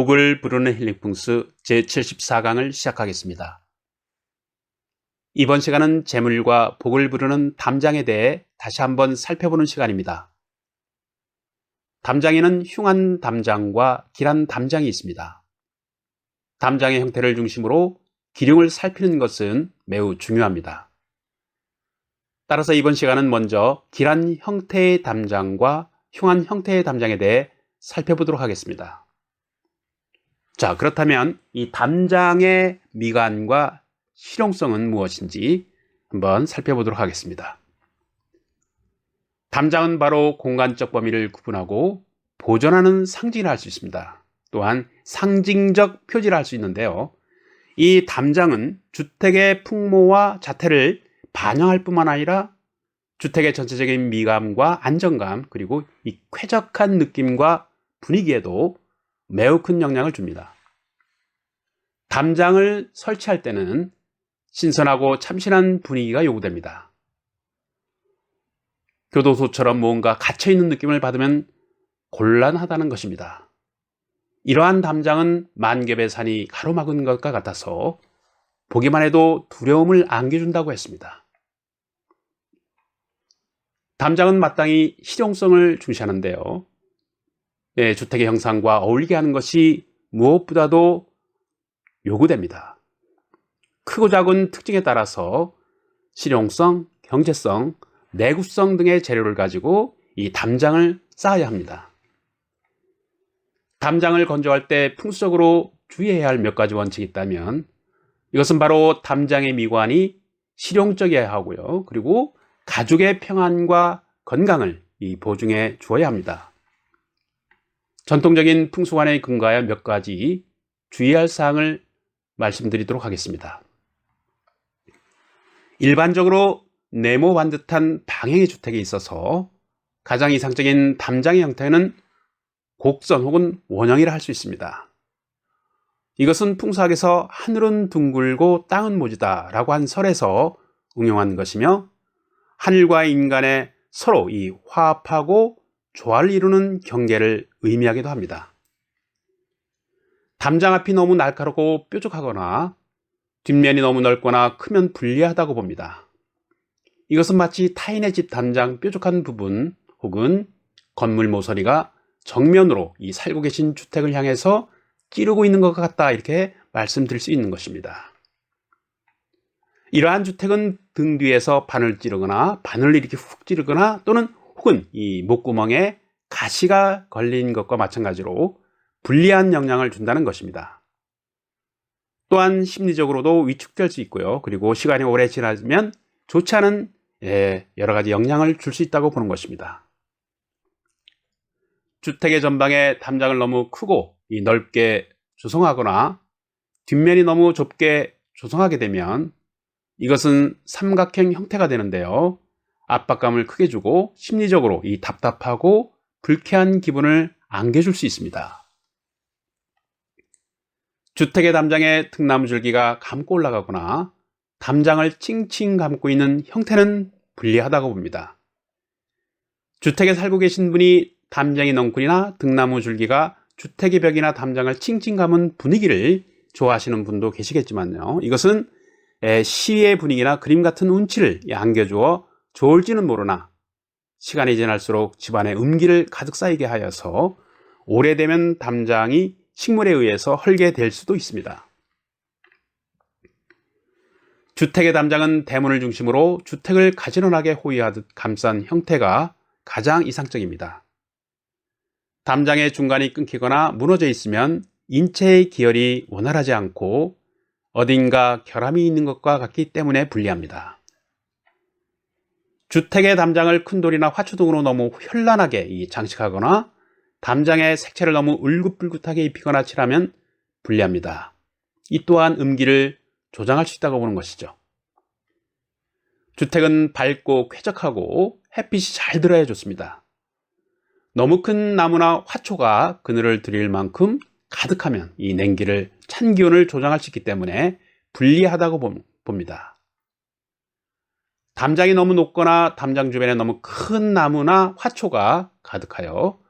복을 부르는 힐링풍수 제74강을 시작하겠습니다. 이번 시간은 재물과 복을 부르는 담장에 대해 다시 한번 살펴보는 시간입니다. 담장에는 흉한 담장과 길한 담장이 있습니다. 담장의 형태를 중심으로 기륭을 살피는 것은 매우 중요합니다. 따라서 이번 시간은 먼저 길한 형태의 담장과 흉한 형태의 담장에 대해 살펴보도록 하겠습니다. 자, 그렇다면 이 담장의 미관과 실용성은 무엇인지 한번 살펴보도록 하겠습니다. 담장은 바로 공간적 범위를 구분하고 보존하는 상징이라 할 수 있습니다. 또한 상징적 표지라 할 수 있는데요. 이 담장은 주택의 풍모와 자태를 반영할 뿐만 아니라 주택의 전체적인 미감과 안정감, 그리고 이 쾌적한 느낌과 분위기에도 매우 큰 영향을 줍니다. 담장을 설치할 때는 신선하고 참신한 분위기가 요구됩니다. 교도소처럼 뭔가 갇혀있는 느낌을 받으면 곤란하다는 것입니다. 이러한 담장은 만겹의 산이 가로막은 것과 같아서 보기만 해도 두려움을 안겨준다고 했습니다. 담장은 마땅히 실용성을 중시하는데요. 주택의 형상과 어울리게 하는 것이 무엇보다도 요구됩니다. 크고 작은 특징에 따라서 실용성, 경제성, 내구성 등의 재료를 가지고 이 담장을 쌓아야 합니다. 담장을 건조할 때 풍수적으로 주의해야 할 몇 가지 원칙이 있다면 이것은 바로 담장의 미관이 실용적이어야 하고요. 그리고 가족의 평안과 건강을 보증해 주어야 합니다. 전통적인 풍수관에 근거하여 몇 가지 주의할 사항을 말씀드리도록 하겠습니다. 일반적으로 네모 반듯한 방향의 주택에 있어서 가장 이상적인 담장의 형태는 곡선 혹은 원형이라 할 수 있습니다. 이것은 풍수학에서 하늘은 둥글고 땅은 모지다 라고 한 설에서 응용한 것이며 하늘과 인간의 서로 이 화합하고 조화를 이루는 경계를 의미하기도 합니다. 담장 앞이 너무 날카롭고 뾰족하거나 뒷면이 너무 넓거나 크면 불리하다고 봅니다. 이것은 마치 타인의 집 담장 뾰족한 부분 혹은 건물 모서리가 정면으로 이 살고 계신 주택을 향해서 찌르고 있는 것 같다, 이렇게 말씀드릴 수 있는 것입니다. 이러한 주택은 등 뒤에서 바늘 찌르거나 바늘을 이렇게 훅 찌르거나 또는 혹은 이 목구멍에 가시가 걸린 것과 마찬가지로 불리한 영향을 준다는 것입니다. 또한 심리적으로도 위축될 수 있고요. 그리고 시간이 오래 지나면 좋지 않은 여러 가지 영향을 줄 수 있다고 보는 것입니다. 주택의 전방에 담장을 너무 크고 넓게 조성하거나 뒷면이 너무 좁게 조성하게 되면 이것은 삼각형 형태가 되는데요. 압박감을 크게 주고 심리적으로 이 답답하고 불쾌한 기분을 안겨줄 수 있습니다. 주택의 담장에 등나무 줄기가 감고 올라가거나 담장을 칭칭 감고 있는 형태는 불리하다고 봅니다. 주택에 살고 계신 분이 담장이 넝쿨이나 등나무 줄기가 주택의 벽이나 담장을 칭칭 감은 분위기를 좋아하시는 분도 계시겠지만요. 이것은 시의 분위기나 그림 같은 운치를 안겨주어 좋을지는 모르나 시간이 지날수록 집안에 음기를 가득 쌓이게 하여서 오래되면 담장이 식물에 의해서 헐게 될 수도 있습니다. 주택의 담장은 대문을 중심으로 주택을 가지런하게 호위하듯 감싼 형태가 가장 이상적입니다. 담장의 중간이 끊기거나 무너져 있으면 인체의 기혈이 원활하지 않고 어딘가 결함이 있는 것과 같기 때문에 불리합니다. 주택의 담장을 큰 돌이나 화초 등으로 너무 현란하게 장식하거나 담장의 색채를 너무 울긋불긋하게 입히거나 칠하면 불리합니다. 이 또한 음기를 조장할 수 있다고 보는 것이죠. 주택은 밝고 쾌적하고 햇빛이 잘 들어야 좋습니다. 너무 큰 나무나 화초가 그늘을 드릴 만큼 가득하면 이 냉기를, 찬 기온을 조장할 수 있기 때문에 불리하다고 봅니다. 담장이 너무 높거나 담장 주변에 너무 큰 나무나 화초가 가득하여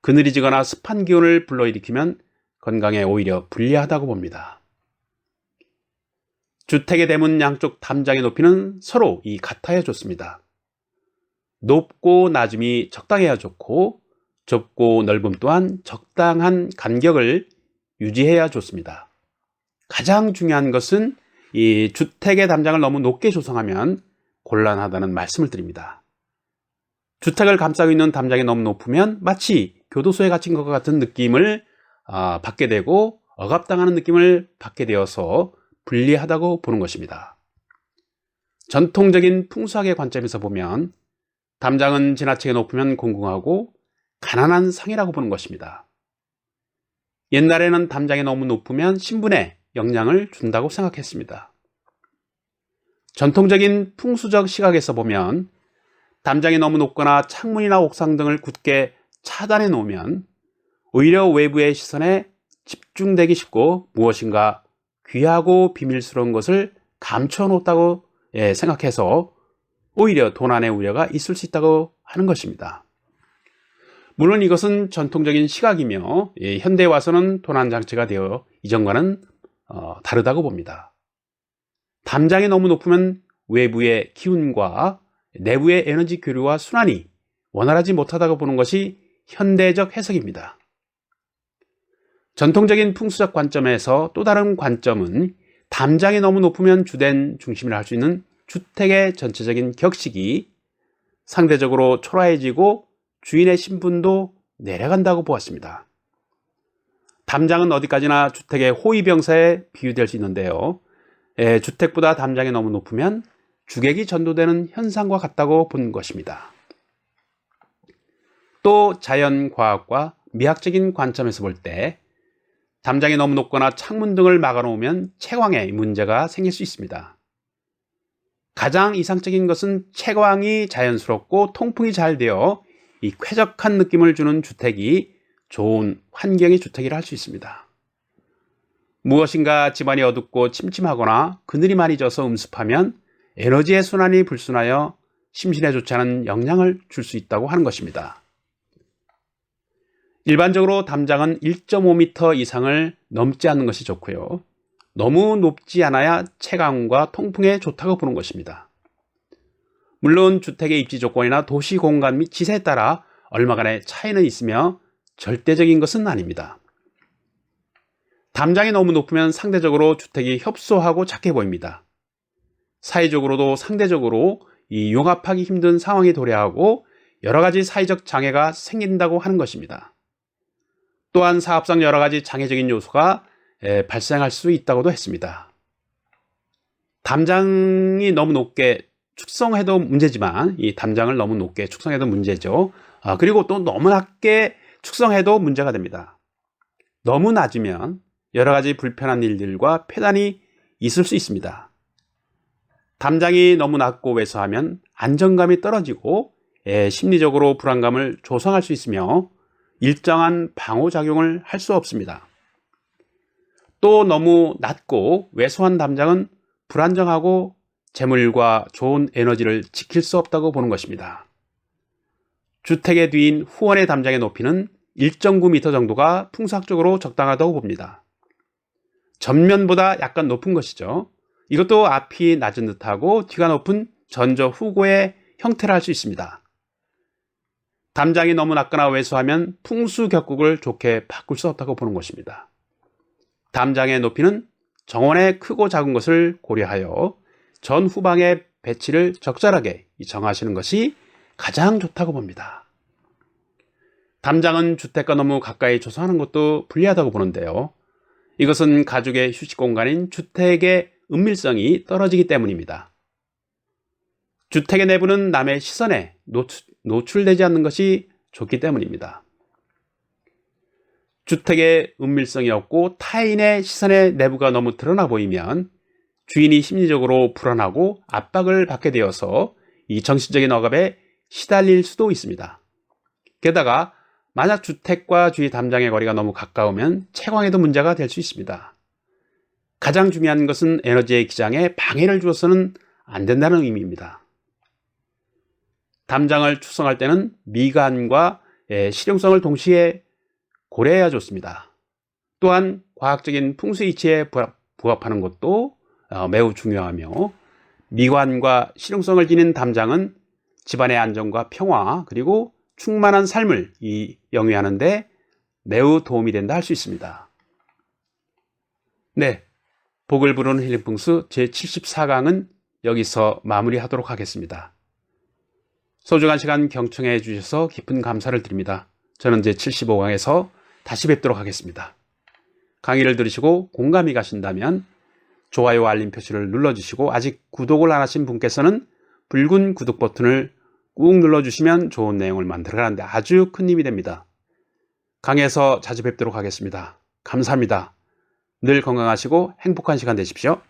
그늘이 지거나 습한 기온을 불러일으키면 건강에 오히려 불리하다고 봅니다. 주택의 대문 양쪽 담장의 높이는 서로 같아야 좋습니다. 높고 낮음이 적당해야 좋고 좁고 넓음 또한 적당한 간격을 유지해야 좋습니다. 가장 중요한 것은 이 주택의 담장을 너무 높게 조성하면 곤란하다는 말씀을 드립니다. 주택을 감싸고 있는 담장이 너무 높으면 마치 교도소에 갇힌 것과 같은 느낌을 받게 되고 억압당하는 느낌을 받게 되어서 불리하다고 보는 것입니다. 전통적인 풍수학의 관점에서 보면 담장은 지나치게 높으면 공공하고 가난한 상이라고 보는 것입니다. 옛날에는 담장이 너무 높으면 신분에 영향을 준다고 생각했습니다. 전통적인 풍수적 시각에서 보면 담장이 너무 높거나 창문이나 옥상 등을 굳게 차단해 놓으면 오히려 외부의 시선에 집중되기 쉽고 무엇인가 귀하고 비밀스러운 것을 감춰 놓았다고 생각해서 오히려 도난의 우려가 있을 수 있다고 하는 것입니다. 물론 이것은 전통적인 시각이며 현대에 와서는 도난 장치가 되어 이전과는 다르다고 봅니다. 담장이 너무 높으면 외부의 기운과 내부의 에너지 교류와 순환이 원활하지 못하다고 보는 것이 현대적 해석입니다. 전통적인 풍수적 관점에서 또 다른 관점은 담장이 너무 높으면 주된 중심이라 할 수 있는 주택의 전체적인 격식이 상대적으로 초라해지고 주인의 신분도 내려간다고 보았습니다. 담장은 어디까지나 주택의 호위병사에 비유될 수 있는데요. 주택보다 담장이 너무 높으면 주객이 전도되는 현상과 같다고 본 것입니다. 또 자연과학과 미학적인 관점에서 볼 때 담장이 너무 높거나 창문 등을 막아놓으면 채광에 문제가 생길 수 있습니다. 가장 이상적인 것은 채광이 자연스럽고 통풍이 잘 되어 이 쾌적한 느낌을 주는 주택이 좋은 환경의 주택이라 할 수 있습니다. 무엇인가 집안이 어둡고 침침하거나 그늘이 많이 져서 음습하면 에너지의 순환이 불순하여 심신에 좋지 않은 영향을 줄 수 있다고 하는 것입니다. 일반적으로 담장은 1.5m 이상을 넘지 않는 것이 좋고요. 너무 높지 않아야 채광과 통풍에 좋다고 보는 것입니다. 물론 주택의 입지 조건이나 도시 공간 및 지세에 따라 얼마간의 차이는 있으며 절대적인 것은 아닙니다. 담장이 너무 높으면 상대적으로 주택이 협소하고 작게 보입니다. 사회적으로도 상대적으로 융합하기 힘든 상황이 도래하고 여러 가지 사회적 장애가 생긴다고 하는 것입니다. 또한 사업상 여러 가지 장애적인 요소가 발생할 수 있다고도 했습니다. 담장이 너무 높게 축성해도 문제지만 이 담장을 너무 높게 축성해도 문제죠. 그리고 또 너무 낮게 축성해도 문제가 됩니다. 너무 낮으면 여러 가지 불편한 일들과 폐단이 있을 수 있습니다. 담장이 너무 낮고 왜소하면 안정감이 떨어지고 심리적으로 불안감을 조성할 수 있으며 일정한 방호작용을 할 수 없습니다. 또 너무 낮고 왜소한 담장은 불안정하고 재물과 좋은 에너지를 지킬 수 없다고 보는 것입니다. 주택의 뒤인 후원의 담장의 높이는 1.9m 정도가 풍수학적으로 적당하다고 봅니다. 전면보다 약간 높은 것이죠. 이것도 앞이 낮은 듯하고 뒤가 높은 전저 후고의 형태를 할 수 있습니다. 담장이 너무 낮거나 왜소하면 풍수 격국을 좋게 바꿀 수 없다고 보는 것입니다. 담장의 높이는 정원의 크고 작은 것을 고려하여 전 후방의 배치를 적절하게 정하시는 것이 가장 좋다고 봅니다. 담장은 주택과 너무 가까이 조성하는 것도 불리하다고 보는데요. 이것은 가족의 휴식 공간인 주택의 은밀성이 떨어지기 때문입니다. 주택의 내부는 남의 시선에 노출되지 않는 것이 좋기 때문입니다. 주택의 은밀성이 없고 타인의 시선에 내부가 너무 드러나 보이면 주인이 심리적으로 불안하고 압박을 받게 되어서 이 정신적인 억압에 시달릴 수도 있습니다. 게다가 만약 주택과 주위 담장의 거리가 너무 가까우면 채광에도 문제가 될 수 있습니다. 가장 중요한 것은 에너지의 기장에 방해를 주어서는 안 된다는 의미입니다. 담장을 축성할 때는 미관과 실용성을 동시에 고려해야 좋습니다. 또한 과학적인 풍수이치에 부합하는 것도 매우 중요하며, 미관과 실용성을 지닌 담장은 집안의 안정과 평화 그리고 충만한 삶을 영위하는 데 매우 도움이 된다 할 수 있습니다. 네, 복을 부르는 힐링풍수 제74강은 여기서 마무리하도록 하겠습니다. 소중한 시간 경청해 주셔서 깊은 감사를 드립니다. 저는 제75강에서 다시 뵙도록 하겠습니다. 강의를 들으시고 공감이 가신다면 좋아요와 알림 표시를 눌러주시고, 아직 구독을 안 하신 분께서는 붉은 구독 버튼을 꾹 눌러주시면 좋은 내용을 만들어가는데 아주 큰 힘이 됩니다. 강의에서 자주 뵙도록 하겠습니다. 감사합니다. 늘 건강하시고 행복한 시간 되십시오.